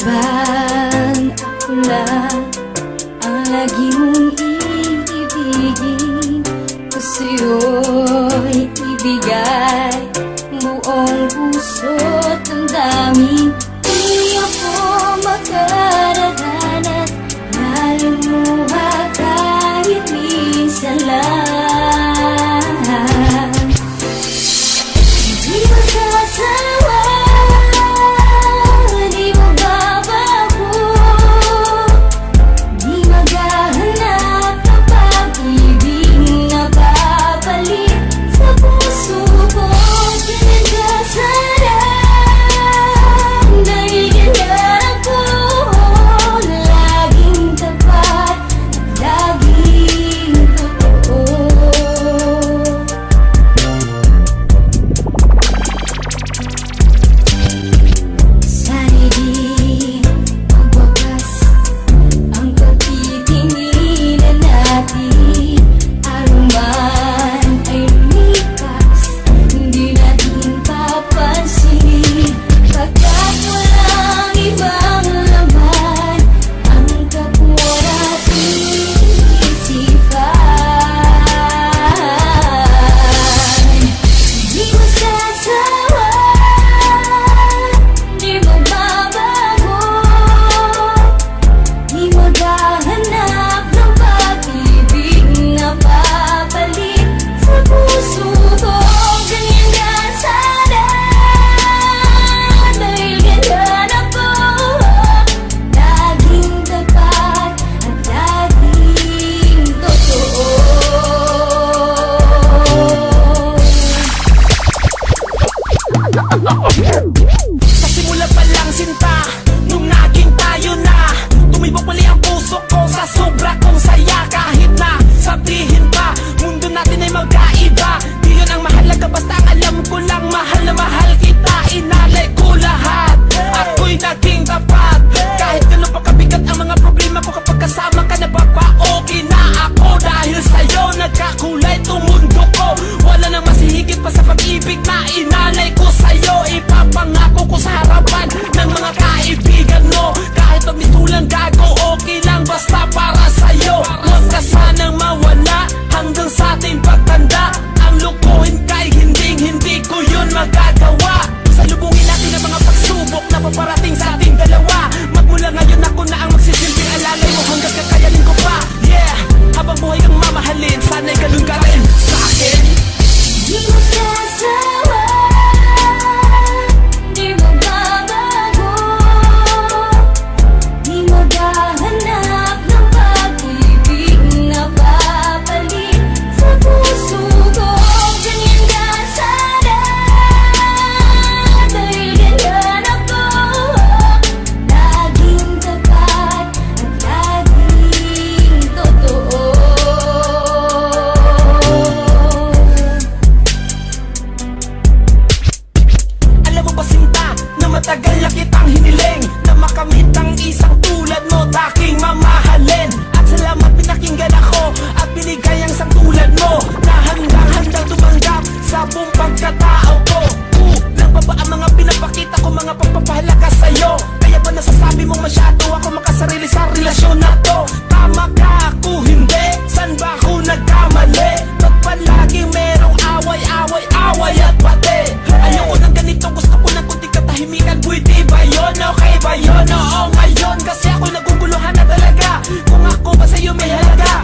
bang ako lang ang lagi mong iibigin? Ko sa'yo'y ibigay buong puso't damdamin. Di ako makararanas na lumuha kahit minsan lang. Di masasawa, di magbabago, di maghahanap ng pag-ibig na babalik sa puso ko. Sinagkasalan dahil ganyan ako, laging tapat at laging totoo. Sana'y di magwakas ang pagtitinginan natin. Araw man ay lumipas, hindi natin papansinin, pagkat walang ibang laman ang kapwa nating isipan. Di masasawa, di magbabago, di maghahanap ng pag-ibig na babalik sa puso ko. Ganyan ka sana dahil ganyan ako, laging tapat at laging totoo. Sa simula pa lang sinta, nung naging tayo na, tumibok muli ang puso ko sa sobra kong saya. Kahit na sabihin pa, mundo natin ay magkaiba, di yun ang mahalaga, basta ang alam ko lang mahal na mahal kita. Inalay ko lahat, ako'y naging tapat. Kahit gano'n pa kabigat ang mga problema ko, kapag kasama ka napapaoki na ako. Dahil sa'yo nagkakulay tong mundo ko, wala nang masihigit pa sa pag-ibig na inalay ko sa'yo. Ipapangako ko sa harapan ng mga kaibigan mo, kahit pagmisulang gago, okay lang basta para sa'yo. Huwag ka sanang mawala hanggang sa ating pagtanda. Ang lukuhin kay hindi ko yun magagawa. Salubungin natin ang mga pagsubok na paparating sa ating dalawa. Magmula ngayon ako na ang magsisilbing alalay mo hanggang kakayanin ko pa. Yeah, habang buhay kang mamahalin, sana'y ganun ka rin sa akin. Di masasawa, di magbabago, di maghahanap ng pag-ibig na babalik sa puso ko. Ganyan ka sana dahil ganyan ako, laging tapat at laging totoo. Alam mo ba sinta, na matagal na kitang hiniling, na makamit ang isang tulad mo, taking mamahalin. At salamat pinakinggan ako at binigay ang isang tulad mo, na handang-handang tumanggap sa buong pagkatao ko. Lang pa ba ang mga pinapakita ko, mga pagpapahalaga sa'yo? Kaya ba nasasabi mo masyado ako makasarili sa relasyon na to? Tama ka, ako hindi, san ba ako nagkamali? Ba't palaging merong away at pati? Ayoko ng ganito, gusto ko ng kunting katahimikan. Pwede ba yun? Okay ba yun? Oo ngayon, kasi ako'y naguguluhan na talaga. Kung ako ba sa'yo may halaga,